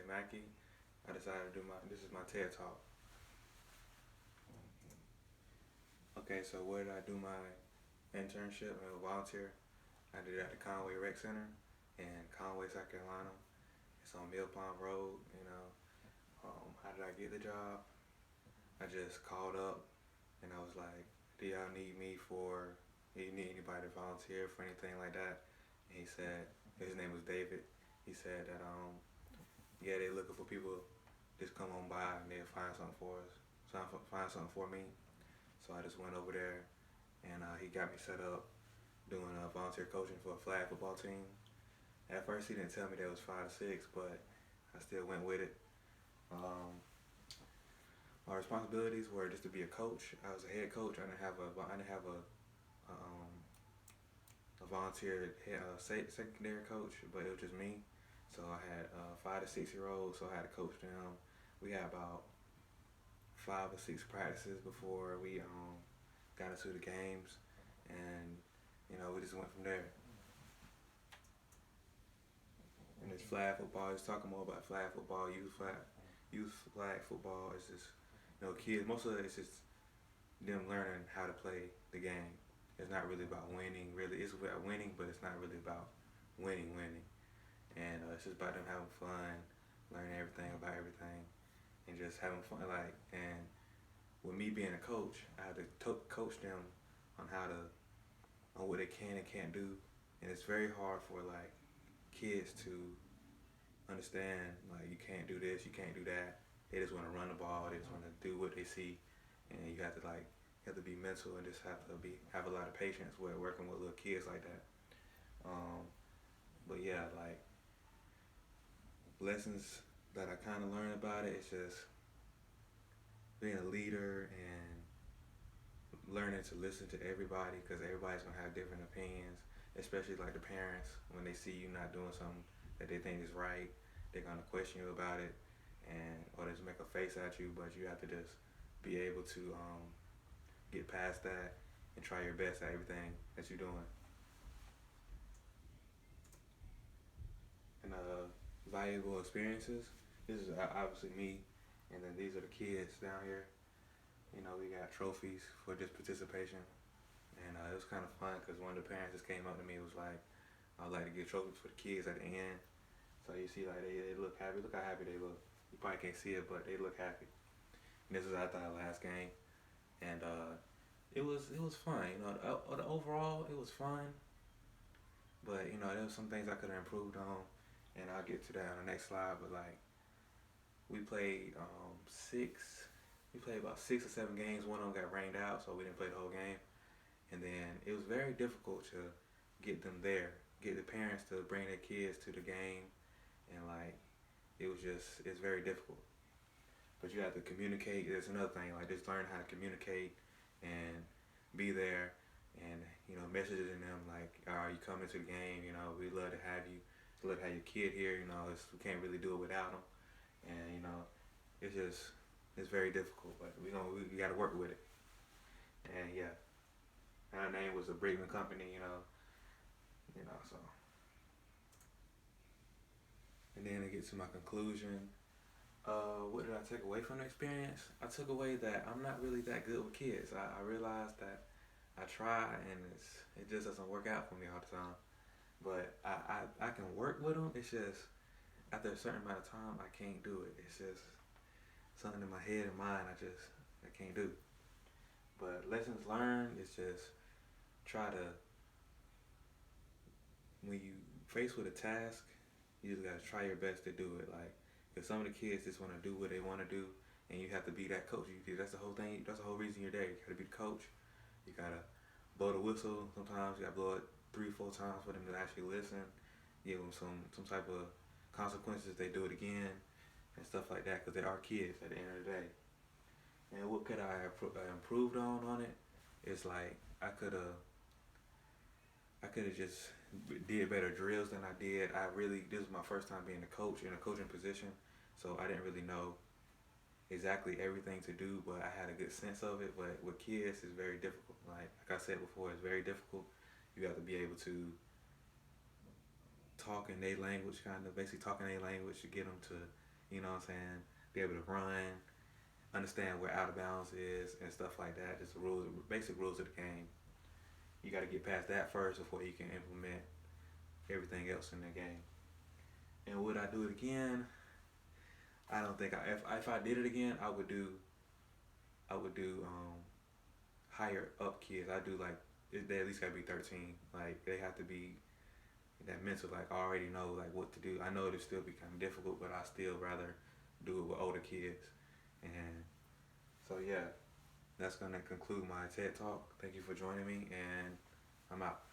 Mackey. I decided to do this is my TED Talk. Okay, so where did I do my internship and volunteer? I did it at the Conway Rec Center in Conway, South Carolina. It's on Mill Pond Road, how did I get the job? I just called up and I was like, do y'all need do you need anybody to volunteer for anything like that? And he said, his name was David. He said that, yeah, they're looking for people, just come on by and they'll find something for us, find something for me. So I just went over there and he got me set up doing volunteer coaching for a flag football team. At first he didn't tell me that it was 5 to 6, but I still went with it. My responsibilities were just to be a coach. I was a head coach. I didn't have a volunteer secondary coach, but it was just me. So I had 5 to 6 year olds, so I had to coach them. We had about 5 or 6 practices before we got into the games, and we just went from there. And this flag football, just talking more about flag football, youth flag football is just kids. Most of it is just them learning how to play the game. It's not really about winning. Really, it's about winning, but it's not really about winning. And it's just about them having fun, learning everything about everything, and just having fun. And with me being a coach, I had to coach them on on what they can and can't do. And it's very hard for kids to understand you can't do this, you can't do that. They just want to run the ball. They just want to do what they see, and you have to be mental and just have a lot of patience with working with little kids like that. But yeah, lessons that I kind of learned about it. It's just being a leader and learning to listen to everybody, because everybody's gonna have different opinions. Especially the parents, when they see you not doing something that they think is right, they're gonna question you about it, or just make a face at you. But you have to just be able to get past that and try your best at everything that you're doing. And valuable experiences. This is obviously me, and then these are the kids down here. We got trophies for just participation, and it was kind of fun because one of the parents just came up to me and was like, "I'd like to give trophies for the kids at the end." So you see, they look happy. Look how happy they look. You probably can't see it, but they look happy. And this was after our last game, and it was fun. Overall it was fun, but there was some things I could have improved on, and I'll get to that on the next slide. But we played we played about 6 or 7 games. One of them got rained out, so we didn't play the whole game. And then it was very difficult to get them there, get the parents to bring their kids to the game, and it's very difficult. But you have to communicate. There's another thing, just learn how to communicate and be there, and messaging them are you coming to the game? We'd love to have you. We'd love to have your kid here. We can't really do it without them, and it's very difficult. But we got to work with it. And yeah. And her name was a Brickman company, so. And then to get to my conclusion, what did I take away from the experience? I took away that I'm not really that good with kids. I realized that I try and it just doesn't work out for me all the time. But I can work with them. It's just after a certain amount of time, I can't do it. It's just something in my head and mind I can't do. But lessons learned is just when you faced with a task, you just gotta try your best to do it. Because some of the kids just want to do what they want to do, and you have to be that coach. That's the whole thing. That's the whole reason you're there. You gotta be the coach. You gotta blow the whistle. Sometimes you gotta blow it 3, 4 times for them to actually listen. Give them some type of consequences if they do it again, and stuff like that. Because they are kids at the end of the day. And what could I have improved on it? It's I could have just did better drills than I did. This was my first time being a coach in a coaching position, so I didn't really know exactly everything to do, but I had a good sense of it. But with kids, it's very difficult. Like I said before, it's very difficult. You have to be able to talk in their language, basically talk in their language to get them to You know what I'm saying? Be able to run, understand where out of bounds is and stuff like that. Just the rules, basic rules of the game. You got to get past that first before you can implement everything else in the game. And would I do it again? I don't think if I did it again, I would do higher up kids. I do like they at least gotta be 13. Like they have to be that mental. Like I already know like what to do. I know it'll still become difficult, but I still rather do it with older kids. And so yeah, that's gonna conclude my TED talk. Thank you for joining me, and I'm out.